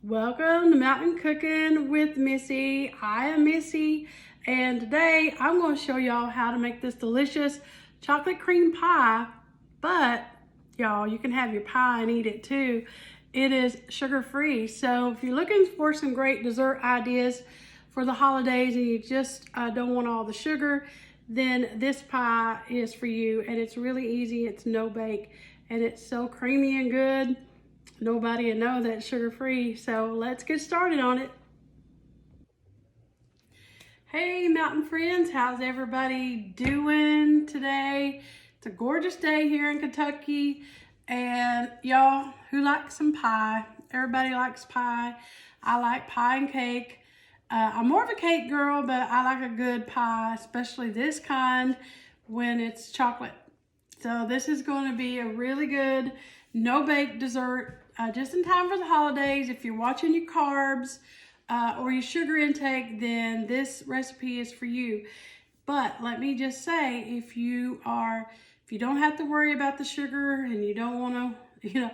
Welcome to Mountain Cooking with Missy. I am Missy, and today I'm going to show y'all how to make this delicious chocolate cream pie. But y'all, you can have your pie and eat it too. It is sugar-free. So if you're looking for some great dessert ideas for the holidays and you just don't want all the sugar, then this pie is for you. And it's really easy. It's no bake, and it's so creamy and good. Nobody will know that's sugar-free, so let's get started on it. Hey mountain friends, how's everybody doing today? It's a gorgeous day here in Kentucky, and y'all, who likes some pie? Everybody likes pie. I like pie and cake. I'm more of a cake girl, but I like a good pie, especially this kind when it's chocolate. So this is going to be a really good no-bake dessert just in time for the holidays. If you're watching your carbs or your sugar intake, then this recipe is for you. But let me just say, if you don't have to worry about the sugar and you don't want to,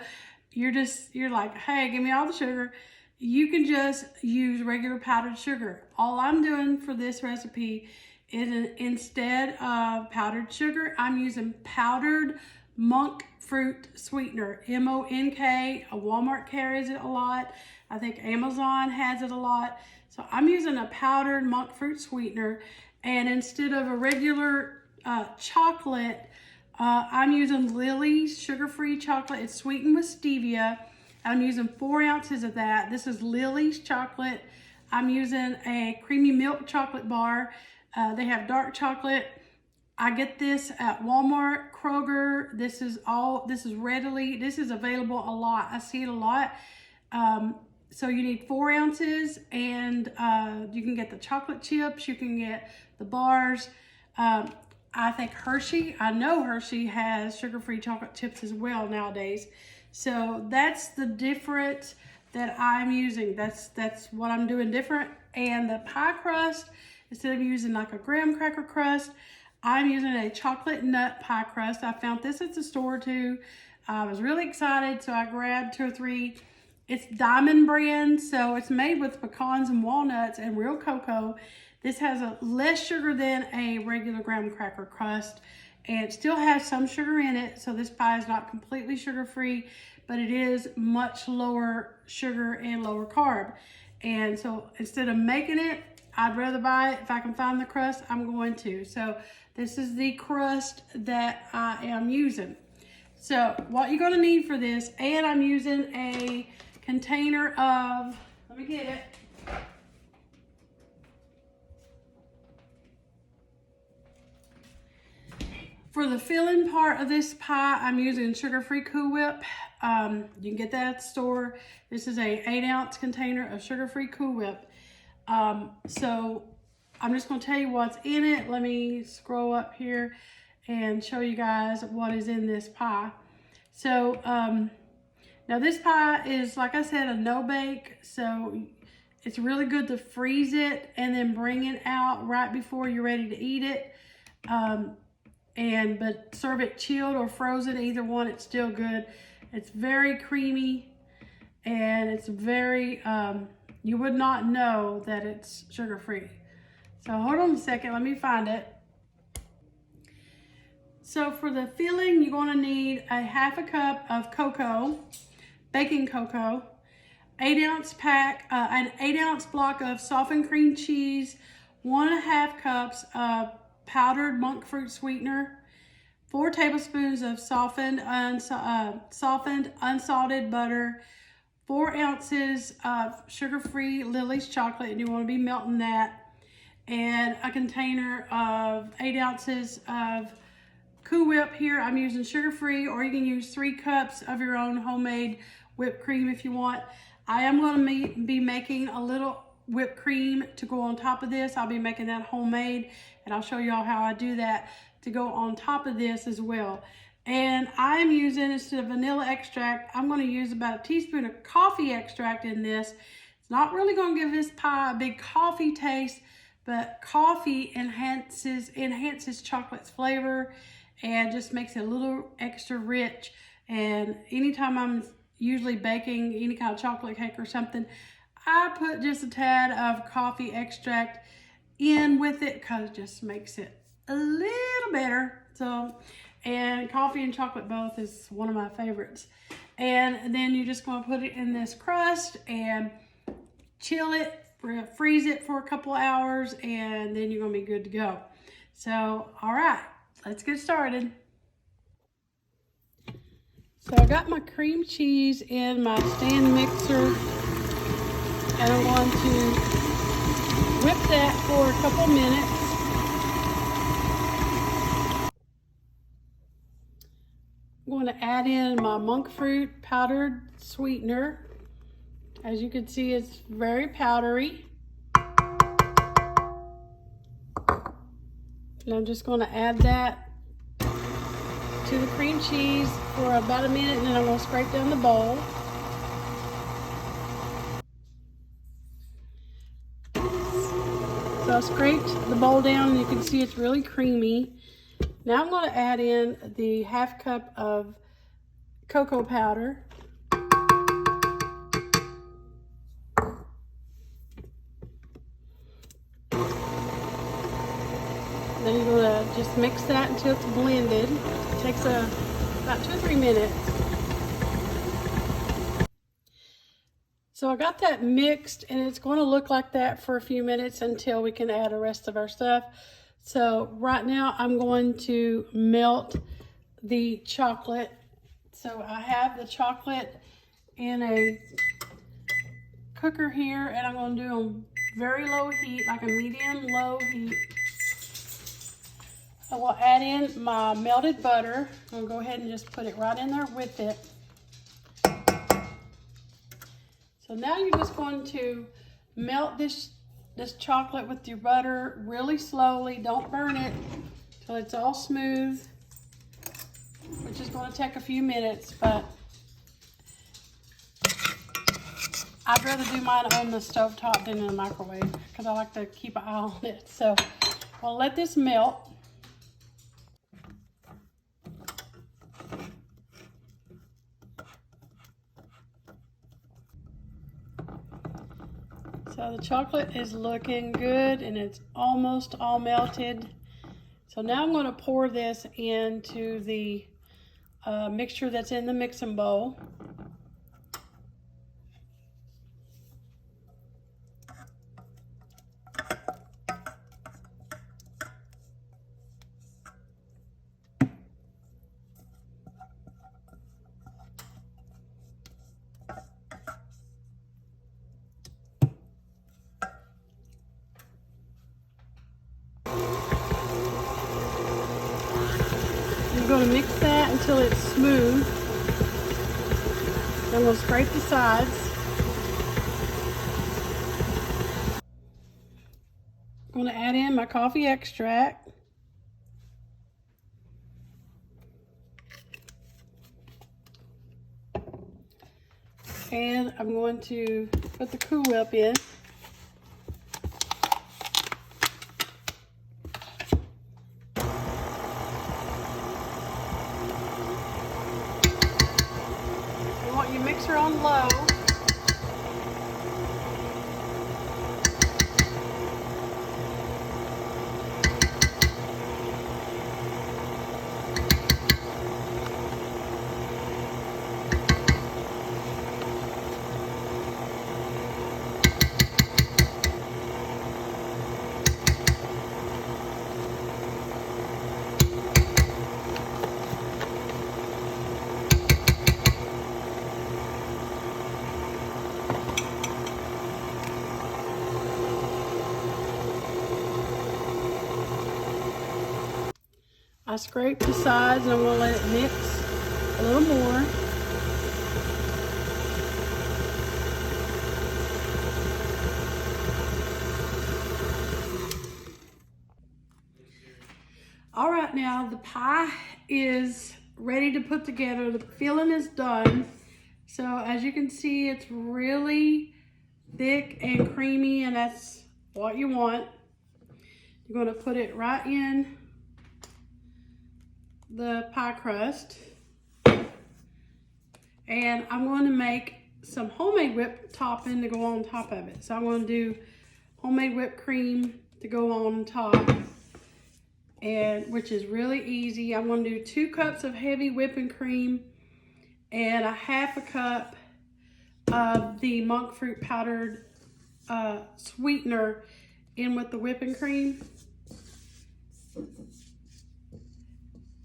you're like, hey, give me all the sugar. You can just use regular powdered sugar. All I'm doing for this recipe is instead of powdered sugar, I'm using powdered monk fruit sweetener, M-O-N-K. Walmart carries it a lot. I think Amazon has it a lot. So I'm using a powdered monk fruit sweetener, and instead of a regular chocolate, I'm using Lily's sugar-free chocolate. It's sweetened with stevia. I'm using 4 ounces of that. This is Lily's chocolate. I'm using a creamy milk chocolate bar. They have dark chocolate. I get this at Walmart, Kroger. This is available a lot. I see it a lot. So you need 4 ounces, and you can get the chocolate chips. You can get the bars. I think I know Hershey has sugar-free chocolate chips as well nowadays. So that's the difference that I'm using. That's what I'm doing different. And the pie crust, instead of using like a graham cracker crust, I'm using a chocolate nut pie crust. I found this at the store too. I was really excited, so I grabbed 2 or 3. It's Diamond brand, so it's made with pecans and walnuts and real cocoa. This has less sugar than a regular graham cracker crust, and it still has some sugar in it, so this pie is not completely sugar-free, but it is much lower sugar and lower carb. And so instead of making it, I'd rather buy it. If I can find the crust, I'm going to. So this is the crust that I am using. So what you're going to need for this, and I'm using a container of, let me get it. For the filling part of this pie, I'm using sugar-free Cool Whip. You can get that at the store. This is a 8-ounce container of sugar-free Cool Whip. So I'm just going to tell you what's in it. Let me scroll up here and show you guys what is in this pie. So now this pie is, like I said, a no-bake. So it's really good to freeze it and then bring it out right before you're ready to eat it. But serve it chilled or frozen, either one, it's still good. It's very creamy, and it's very, you would not know that it's sugar-free. So hold on a second, let me find it. So for the filling, you're gonna need a 1/2 cup of cocoa, baking cocoa, 8-ounce pack, an 8-ounce block of softened cream cheese, 1.5 cups of powdered monk fruit sweetener, 4 tablespoons of softened unsalted butter, 4 ounces of sugar-free Lily's chocolate, and you want to be melting that, and a container of 8 ounces of Cool Whip. Here I'm using sugar-free, or you can use 3 cups of your own homemade whipped cream if you want. I am going to be making a little whipped cream to go on top of this. I'll be making that homemade, and I'll show y'all how I do that to go on top of this as well. And I'm using, instead of vanilla extract, I'm going to use about a teaspoon of coffee extract in this. It's not really going to give this pie a big coffee taste, but coffee enhances chocolate's flavor and just makes it a little extra rich. And anytime I'm usually baking any kind of chocolate cake or something, I put just a tad of coffee extract in with it because it just makes it a little better. So, and coffee and chocolate both is one of my favorites. And then you're just going to put it in this crust and chill it, freeze it for a couple hours, and then you're going to be good to go. So, all right, let's get started. So I got my cream cheese in my stand mixer, and I'm going to whip that for a couple minutes. I'm going to add in my monk fruit powdered sweetener. As you can see, it's very powdery. And I'm just going to add that to the cream cheese for about a minute, and then I'm going to scrape down the bowl. So I scraped the bowl down, and you can see it's really creamy. Now I'm going to add in the half cup of cocoa powder. Then you're going to just mix that until it's blended. It takes about 2 or 3 minutes. So I got that mixed, and it's going to look like that for a few minutes until we can add the rest of our stuff. So right now I'm going to melt the chocolate. So I have the chocolate in a cooker here, and I'm going to do on very low heat, like a medium low heat. I will add in my melted butter. I'm going to go ahead and just put it right in there with it. So now you're just going to melt this chocolate with your butter really slowly. Don't burn it till it's all smooth, which is going to take a few minutes, but I'd rather do mine on the stovetop than in the microwave because I like to keep an eye on it. So I'll let this melt. So the chocolate is looking good, and it's almost all melted. So now I'm going to pour this into the mixture that's in the mixing bowl. I'm going to mix that until it's smooth. Then we'll scrape the sides. I'm going to add in my coffee extract. And I'm going to put the Cool Whip in. You want your mixer on low. I scraped the sides, and I'm going to let it mix a little more. All right, now the pie is ready to put together. The filling is done. So as you can see, it's really thick and creamy, and that's what you want. You're going to put it right in the pie crust, And I'm going to make some homemade whipped topping to go on top of it. So I'm going to do homemade whipped cream to go on top, and which is really easy. I'm going to do 2 cups of heavy whipping cream and a 1/2 cup of the monk fruit powdered sweetener in with the whipping cream.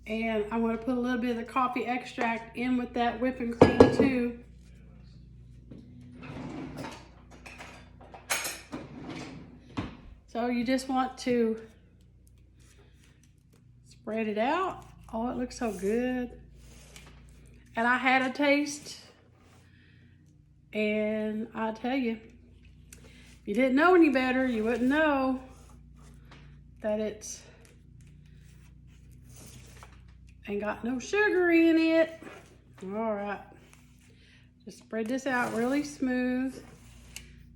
And I'm going to put a little bit of the coffee extract in with that whipping cream too. So you just want to spread it out. Oh, it looks so good. And I had a taste, and I tell you, if you didn't know any better, you wouldn't know that it's ain't got no sugar in it. All right, just spread this out really smooth.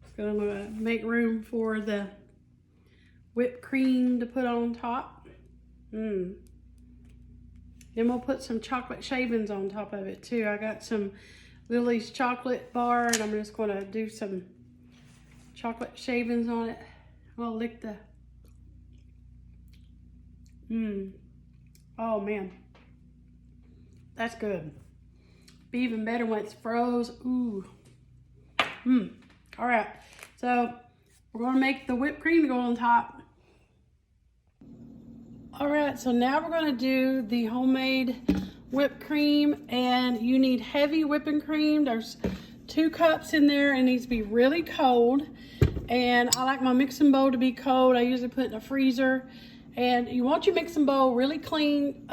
It's gonna make room for the whipped cream to put on top. Then we'll put some chocolate shavings on top of it too. I got some Lily's chocolate bar, and I'm just gonna do some chocolate shavings on it. I'm gonna lick the, oh man, that's good. Be even better when it's froze. Ooh. All right, so we're gonna make the whipped cream go on top. All right, so now we're gonna do the homemade whipped cream, and you need heavy whipping cream. There's 2 cups in there, and it needs to be really cold. And I like my mixing bowl to be cold. I usually put it in a freezer. And you want your mixing bowl really clean.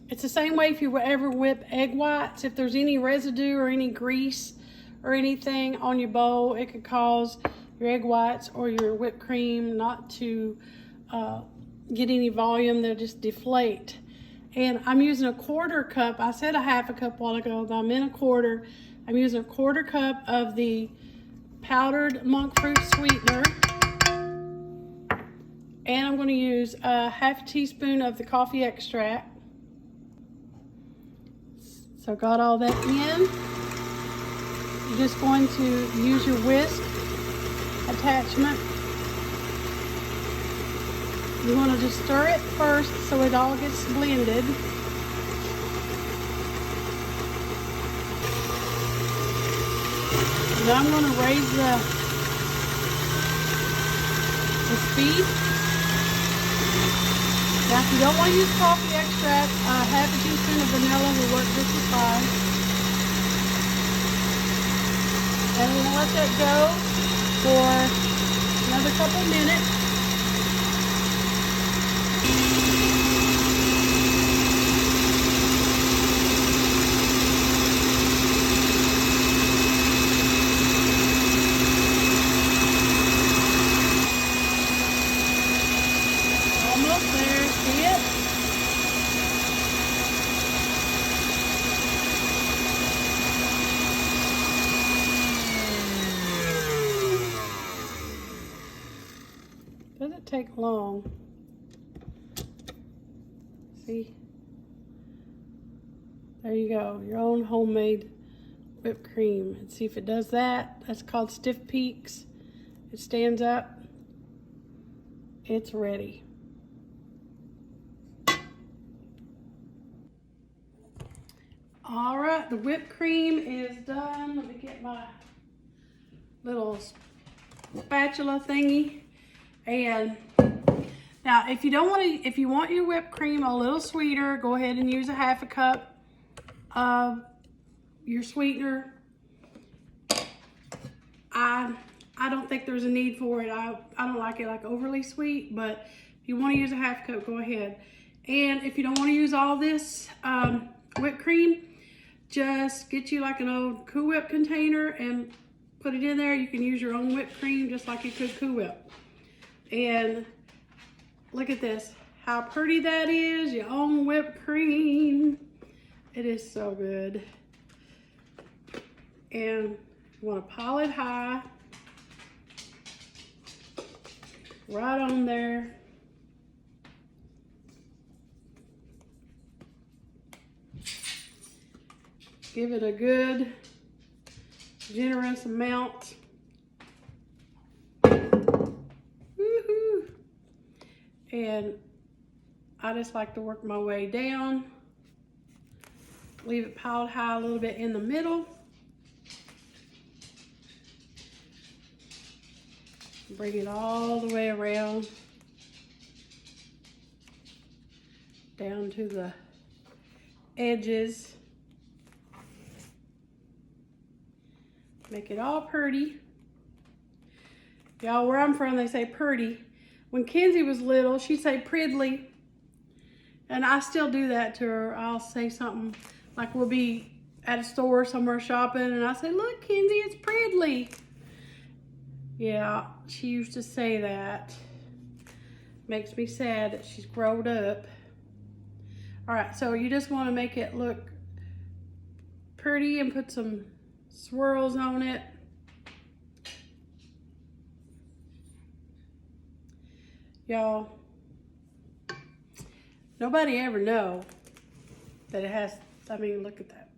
It's the same way if you ever whip egg whites. If there's any residue or any grease or anything on your bowl, it could cause your egg whites or your whipped cream not to get any volume. They'll just deflate. And I'm using a 1/4 cup. I said a 1/2 cup a while ago, but I'm in a 1/4. I'm using a 1/4 cup of the powdered monk fruit sweetener. And I'm going to use a 1/2 teaspoon of the coffee extract. So got all that in. You're just going to use your whisk attachment. You want to just stir it first so it all gets blended. And I'm going to raise the speed. Now, if you don't want to use coffee extract, 1/2 teaspoon of vanilla will work just as fine. And we're going to let that go for another couple minutes. Almost there, see it? Doesn't take long. See? There you go, your own homemade whipped cream. And see if it does that. That's called stiff peaks. It stands up. It's ready. All right, the whipped cream is done. Let me get my little spatula thingy. And now, if you don't want to, if you want your whipped cream a little sweeter, go ahead and use a 1/2 cup of your sweetener. I don't think there's a need for it. I don't like it like overly sweet, but if you want to use a 1/2 cup, go ahead. And if you don't want to use all this whipped cream, just get you like an old Cool Whip container and put it in there. You can use your own whipped cream just like you could Cool Whip. And look at this, how pretty that is, your own whipped cream. It is so good. And you want to pile it high, right on there. Give it a good, generous amount. Woohoo! And I just like to work my way down. Leave it piled high a little bit in the middle. Bring it all the way around. Down to the edges. Make it all pretty. Y'all, where I'm from, they say pretty. When Kenzie was little, she'd say Pridley. And I still do that to her. I'll say something like we'll be at a store somewhere shopping and I say, look, Kenzie, it's Pridley. Yeah, she used to say that. Makes me sad that she's grown up. All right, so you just want to make it look pretty and put some swirls on it. Y'all, nobody ever know that it has, I mean, look at that.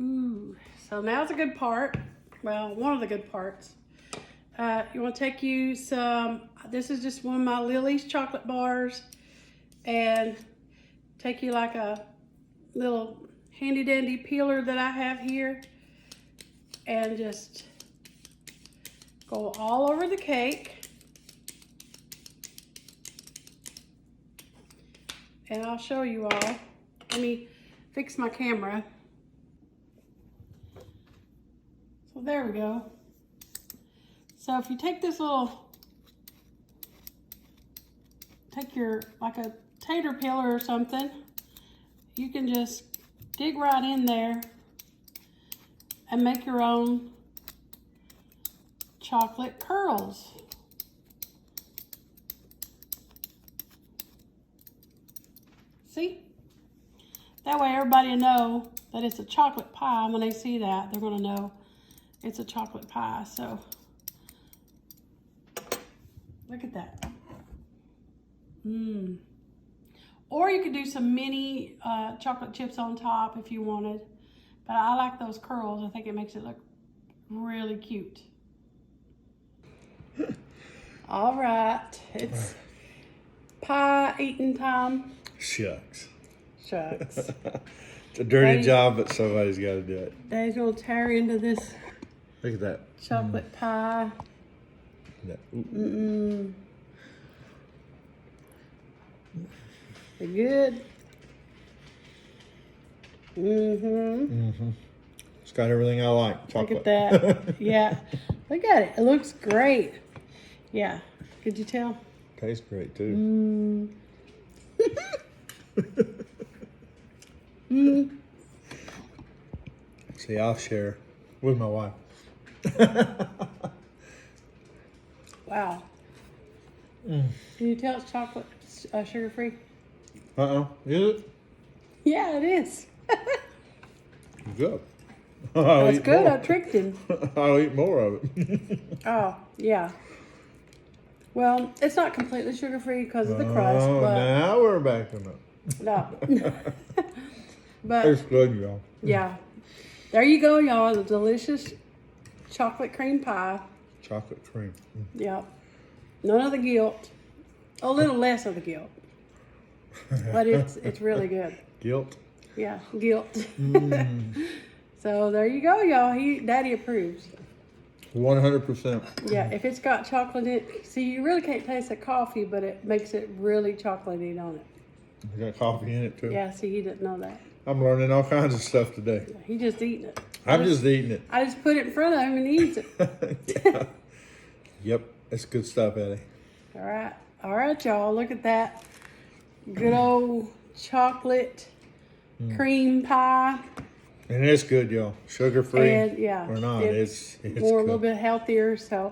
Ooh, so now's a good part. Well, one of the good parts. You want to take you some, this is just one of my Lily's chocolate bars, and take you like a little handy dandy peeler that I have here, and just go all over the cake. And I'll show you all. Let me fix my camera. So there we go. So if you take this little, take your, like a tater peeler or something, you can just dig right in there and make your own chocolate curls. See? That way everybody will know that it's a chocolate pie. When they see that, they're gonna know it's a chocolate pie. So, look at that. Or you could do some mini chocolate chips on top if you wanted. But I like those curls. I think it makes it look really cute. All right, it's pie eating time. Shucks. Shucks. It's a dirty job, but somebody's got to do it. Daddy's gonna tear into this Look at that. chocolate pie. That. They're good. It's got everything I like. Look Chocolate. at that. Yeah. Look at it. It looks great. Yeah. Could you tell? Tastes great too. See, I'll share with my wife. Wow. Can you tell it's chocolate, sugar-free? Is it? Yeah, it is. Good. That's good. I tricked him. I'll eat more of it. Oh, yeah. Well, it's not completely sugar-free because of the crust, Oh, but now we're backing up. no. But It's good, y'all. yeah. There you go, y'all. The delicious chocolate cream pie. Chocolate cream. Yep. None of the guilt. A little less of the guilt. But it's really good. Guilt. Yeah, guilt. So there you go, y'all. Daddy approves. 100%. Yeah, if it's got chocolate in it, see, you really can't taste the coffee, but it makes it really chocolatey, don't it? We got coffee in it too. Yeah, see, he didn't know that. I'm learning all kinds of stuff today. He just eating it. I'm just eating it. I just put it in front of him and he eats it. Yeah. Yep, it's good stuff, Eddie. All right, y'all. Look at that good old chocolate cream pie. And it's good, y'all. Sugar free And yeah, or not, it's more good. a little bit healthier. So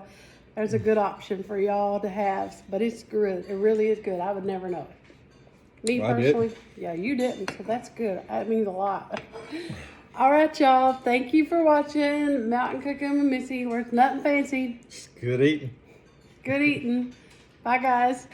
there's a good option for y'all to have. But it's good. It really is good. I would never know it. Me I personally, didn't. yeah, you didn't. So that's good. That means a lot. All right, y'all. Thank you for watching Mountain Cooking with Missy. Where it's nothing fancy. It's good eating. Good eating. Bye, guys.